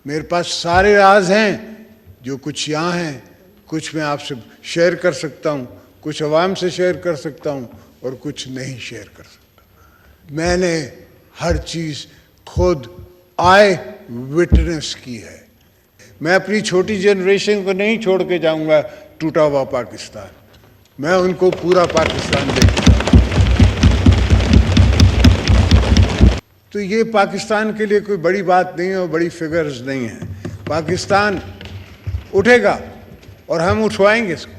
میرے پاس سارے راز ہیں جو کچھ یہاں ہیں، کچھ میں آپ سے شیئر کر سکتا ہوں، کچھ عوام سے شیئر کر سکتا ہوں اور کچھ نہیں شیئر کر سکتا۔ میں نے ہر چیز خود آئے وٹنس کی ہے۔ میں اپنی چھوٹی جنریشن کو نہیں چھوڑ کے جاؤں گا ٹوٹا ہوا پاکستان، میں ان کو پورا پاکستان دے کے جاؤں گا۔ تو یہ پاکستان کے لیے کوئی بڑی بات نہیں ہے اور بڑی فگرز نہیں ہیں۔ پاکستان اٹھے گا اور ہم اٹھوائیں گے اس کو۔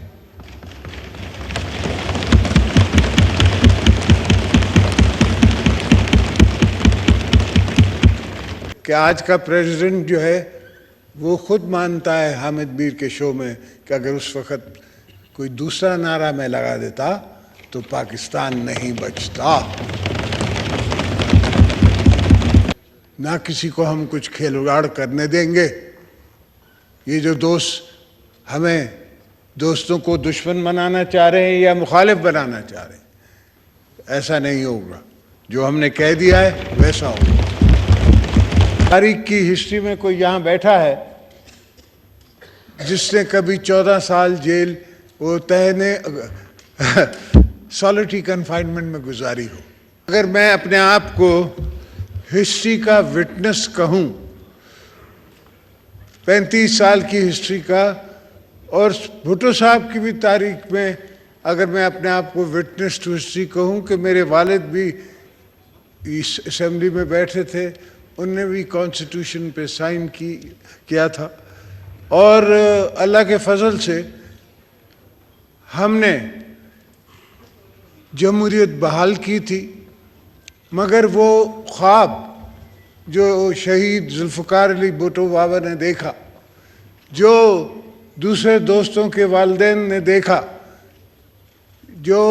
کہ آج کا پریزیڈنٹ جو ہے وہ خود مانتا ہے حامد میر کے شو میں کہ اگر اس وقت کوئی دوسرا نعرہ میں لگا دیتا تو پاکستان نہیں بچتا۔ نہ کسی کو ہم کچھ کھلواڑ کرنے دیں گے۔ یہ جو دوست ہمیں دوستوں کو دشمن بنانا چاہ رہے ہیں یا مخالف بنانا چاہ رہے ہیں، ایسا نہیں ہوگا۔ جو ہم نے کہہ دیا ہے ویسا ہوگا۔ تاریخ کی ہسٹری میں کوئی یہاں بیٹھا ہے جس نے کبھی 14 سال جیل وہ تہنے سالٹری کنفائنمنٹ میں گزاری ہو۔ اگر میں اپنے آپ کو ہسٹری کا وٹنس کہوں، 35 سال کی ہسٹری کا، اور بھٹو صاحب کی بھی تاریخ میں اگر میں اپنے آپ کو وٹنس ٹو ہسٹری کہوں کہ میرے والد بھی اس اسمبلی میں بیٹھے تھے، ان نے بھی کانسٹیٹیوشن پہ سائن کیا تھا، اور اللہ کے فضل سے ہم نے جمہوریت بحال کی تھی۔ مگر وہ خواب جو شہید ذوالفقار علی بھٹو بابا نے دیکھا، جو دوسرے دوستوں کے والدین نے دیکھا، جو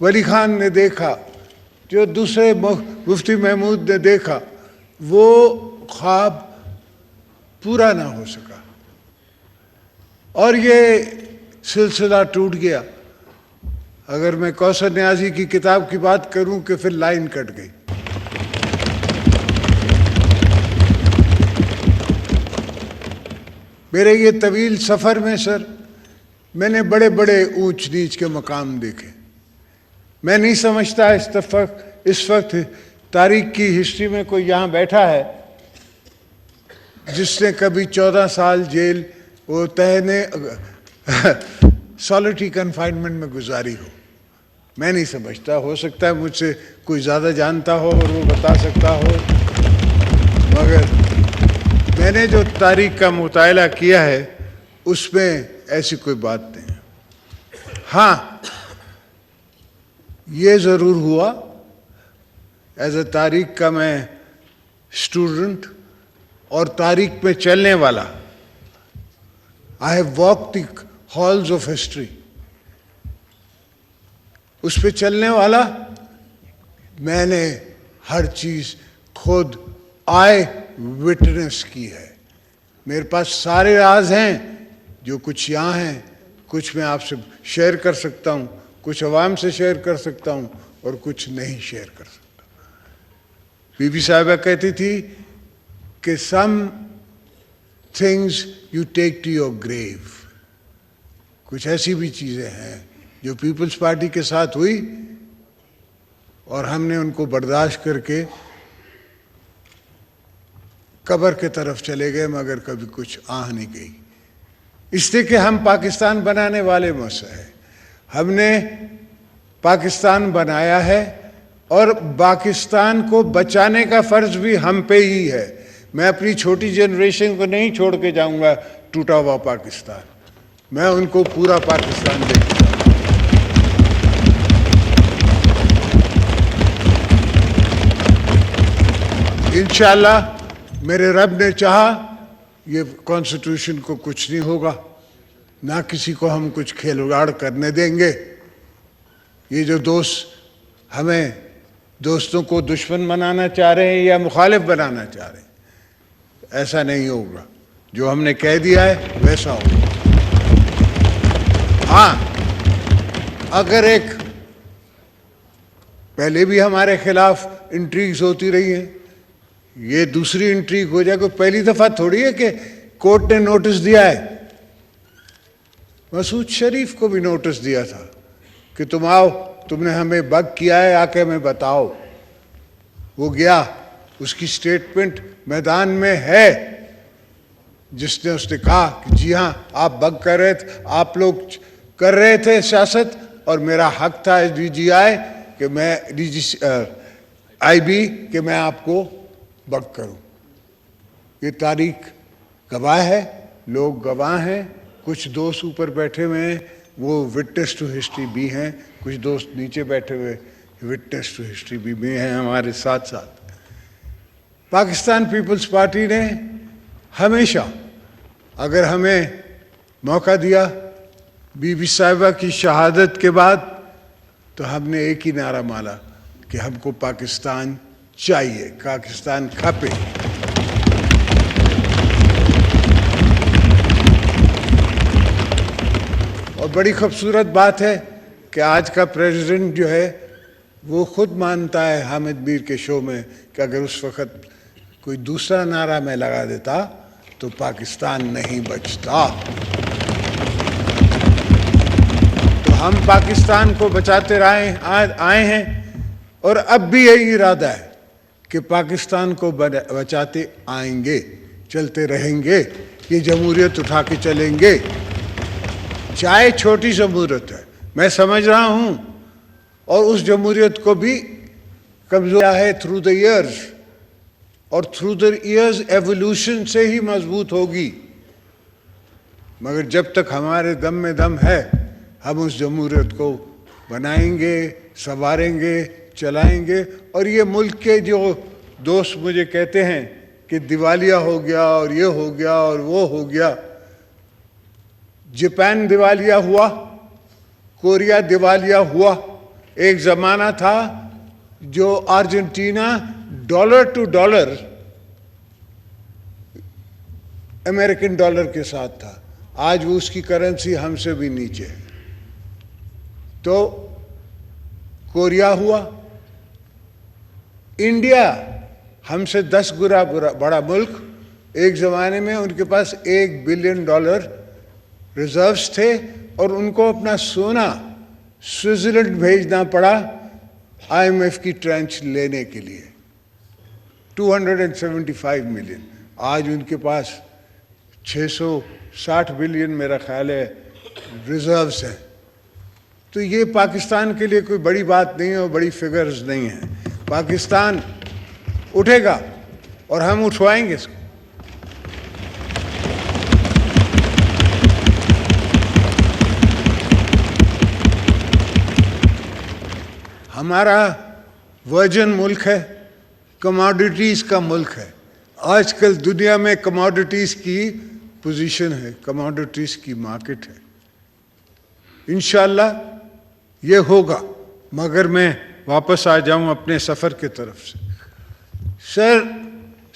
ولی خان نے دیکھا، جو دوسرے مفتی محمود نے دیکھا، وہ خواب پورا نہ ہو سکا اور یہ سلسلہ ٹوٹ گیا۔ اگر میں کوثر نیازی کی کتاب کی بات کروں کہ پھر لائن کٹ گئی۔ میرے یہ طویل سفر میں سر میں نے بڑے بڑے اونچ نیچ کے مقام دیکھے۔ میں نہیں سمجھتا اس وقت تاریخ کی ہسٹری میں کوئی یہاں بیٹھا ہے جس نے کبھی 14 سال جیل وہ تہنے سالٹری کنفائنمنٹ میں گزاری ہو۔ میں نہیں سمجھتا، ہو سکتا ہے مجھ سے کوئی زیادہ جانتا ہو اور وہ بتا سکتا ہو، مگر میں نے جو تاریخ کا مطالعہ کیا ہے اس میں ایسی کوئی بات نہیں ہے۔ ہاں یہ ضرور ہوا، ایز اے تاریخ کا میں اسٹوڈنٹ اور تاریخ میں چلنے والا، I have walk the halls of history, اس پہ چلنے والا میں نے ہر چیز خود آئے وٹنس کی ہے۔ میرے پاس سارے راز ہیں جو کچھ یہاں ہیں، کچھ میں آپ سے شیئر کر سکتا ہوں، کچھ عوام سے شیئر کر سکتا ہوں اور کچھ نہیں شیئر کر سکتا۔ بی بی صاحبہ کہتی تھی کہ some things you take to your grave. کچھ ایسی بھی چیزیں ہیں جو پیپلز پارٹی کے ساتھ ہوئی اور ہم نے ان کو برداشت کر کے قبر کے طرف چلے گئے، مگر کبھی کچھ آہ نہیں گئی، اس لیے کہ ہم پاکستان بنانے والے مسئلہ ہیں۔ ہم نے پاکستان بنایا ہے اور پاکستان کو بچانے کا فرض بھی ہم پہ ہی ہے۔ میں اپنی چھوٹی جنریشن کو نہیں چھوڑ کے جاؤں گا ٹوٹا ہوا پاکستان، میں ان کو پورا پاکستان دے کے جاؤں گا۔ انشاءاللہ میرے رب نے چاہا یہ کانسٹیٹیوشن کو کچھ نہیں ہوگا، نہ کسی کو ہم کچھ کھلواڑ کرنے دیں گے۔ یہ جو دوست ہمیں دوستوں کو دشمن بنانا چاہ رہے ہیں یا مخالف بنانا چاہ رہے ہیں، ایسا نہیں ہوگا۔ جو ہم نے کہہ دیا ہے ویسا ہوگا۔ ہاں اگر ایک پہلے بھی ہمارے خلاف انٹریگز ہوتی رہی ہیں، یہ دوسری انٹریگ ہو جائے. کوئی پہلی دفعہ تھوڑی ہے کہ کورٹ نے نوٹس دیا ہے. مسعود شریف کو بھی نوٹس دیا تھا کہ تم آؤ, تم نے ہمیں بگ کیا ہے, آ کے ہمیں بتاؤ. وہ گیا, اس کی سٹیٹمنٹ میدان میں ہے, جس نے کہا کہ جی ہاں آپ بگ کر رہے تھے, آپ لوگ کر رہے تھے سیاست, اور میرا حق تھا ایس ڈی جی آئی کہ میں ڈی جی آئی بی کہ میں آپ کو بگ کروں. یہ تاریخ گواہ ہے, لوگ گواہ ہیں. کچھ دوست اوپر بیٹھے ہوئے ہیں, وہ وٹنس ٹو ہسٹری بھی ہیں. کچھ دوست نیچے بیٹھے ہوئے وٹنس ٹو ہسٹری بھی ہیں ہمارے ساتھ ساتھ. پاکستان پیپلز پارٹی نے ہمیشہ اگر ہمیں موقع دیا بی بی صاحبہ کی شہادت کے بعد, تو ہم نے ایک ہی نعرہ مارا کہ ہم کو پاکستان چاہیے, پاکستان کھپے. اور بڑی خوبصورت بات ہے کہ آج کا پریزیڈنٹ جو ہے وہ خود مانتا ہے حامد میر کے شو میں کہ اگر اس وقت کوئی دوسرا نعرہ میں لگا دیتا تو پاکستان نہیں بچتا. تو ہم پاکستان کو بچاتے آئے ہیں, اور اب بھی یہی ارادہ ہے کہ پاکستان کو بچاتے آئیں گے, چلتے رہیں گے. یہ جمہوریت اٹھا کے چلیں گے. چاہے چھوٹی جمہوریت ہے, میں سمجھ رہا ہوں, اور اس جمہوریت کو بھی کمزور ہے تھرو دا ایئرز, اور تھرو دا ایئرز ایولیوشن سے ہی مضبوط ہوگی. مگر جب تک ہمارے دم میں دم ہے, ہم اس جمہوریت کو بنائیں گے, سنواریں گے, چلائیں گے. اور یہ ملک کے جو دوست مجھے کہتے ہیں کہ دیوالیہ ہو گیا اور یہ ہو گیا اور وہ ہو گیا, جاپان دیوالیہ ہوا, کوریا دیوالیہ ہوا. ایک زمانہ تھا جو Argentina dollar to dollar American dollar کے ساتھ تھا, آج وہ اس کی کرنسی ہم سے بھی نیچے ہے. تو کوریا ہوا. انڈیا ہم سے 10 گنا بڑا ملک, ایک زمانے میں ان کے پاس $1 بلین ریزروز تھے, اور ان کو اپنا سونا سوئٹزرلینڈ بھیجنا پڑا آئی ایم ایف کی ٹرانچ لینے کے لیے, 275 ملین. آج ان کے پاس 660 بلین میرا خیال ہے ریزروز ہیں. تو یہ پاکستان کے لیے کوئی بڑی بات نہیں ہے اور بڑی فگرز نہیں ہیں. پاکستان اٹھے گا اور ہم اٹھوائیں گے اس کو. ہمارا ورجن ملک ہے, کموڈیٹیز کا ملک ہے. آج کل دنیا میں کموڈیٹیز کی پوزیشن ہے, کموڈیٹیز کی مارکیٹ ہے. انشاءاللہ یہ ہوگا. مگر میں واپس آ جاؤں اپنے سفر کی طرف سے. سر,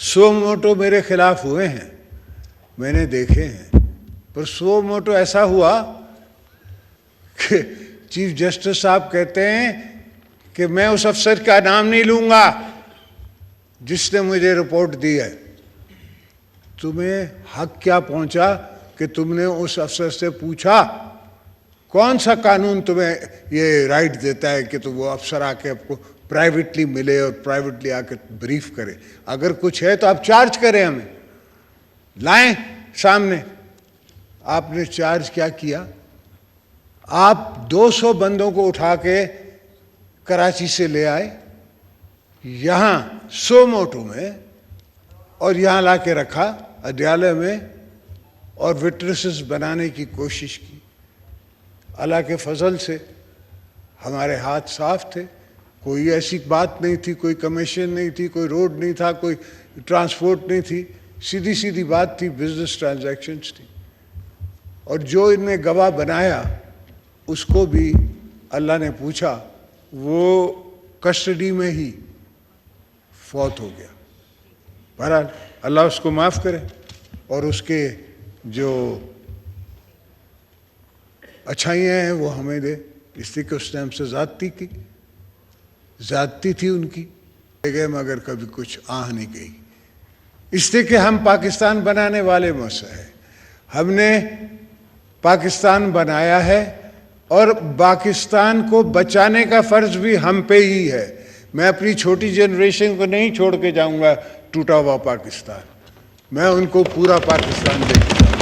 100 موٹو میرے خلاف ہوئے ہیں, میں نے دیکھے ہیں, پر 100 موٹو ایسا ہوا کہ چیف جسٹس صاحب کہتے ہیں کہ میں اس افسر کا نام نہیں لوں گا جس نے مجھے رپورٹ دی ہے. تمہیں حق کیا پہنچا کہ تم نے اس افسر سے پوچھا؟ کون سا قانون تمہیں یہ رائٹ دیتا ہے کہ وہ افسر آ کے آپ کو پرائیویٹلی ملے اور پرائیویٹلی آ کے بریف کرے؟ اگر کچھ ہے تو آپ چارج کریں, ہمیں لائیں سامنے. آپ نے چارج کیا کیا؟ آپ 200 بندوں کو اٹھا کے کراچی سے لے آئے یہاں 100 موٹو میں, اور یہاں لا کے رکھا اڈیالہ میں, اور وٹنسز بنانے کی کوشش کی. اللہ کے فضل سے ہمارے ہاتھ صاف تھے, کوئی ایسی بات نہیں تھی, کوئی کمیشن نہیں تھی, کوئی روڈ نہیں تھا, کوئی ٹرانسپورٹ نہیں تھی, سیدھی سیدھی بات تھی, بزنس ٹرانزیکشنز تھی. اور جو ان نے گواہ بنایا اس کو بھی اللہ نے پوچھا, وہ کسٹڈی میں ہی فوت ہو گیا. بہرحال اللہ اس کو معاف کرے اور اس کے جو اچھائیاں ہیں وہ ہمیں دے. اس لیے کہ اس نے ہم سے زیادتی کی, زیادتی تھی ان کی, گئے مگر کبھی کچھ آہ نہیں گئی. اس لیے کہ ہم پاکستان بنانے والے میں سے ہیں. ہم نے پاکستان بنایا ہے اور پاکستان کو بچانے کا فرض بھی ہم پہ ہی ہے. میں اپنی چھوٹی جنریشن کو نہیں چھوڑ کے جاؤں گا ٹوٹا ہوا پاکستان. میں ان کو پورا پاکستان دے کے جاؤں گا.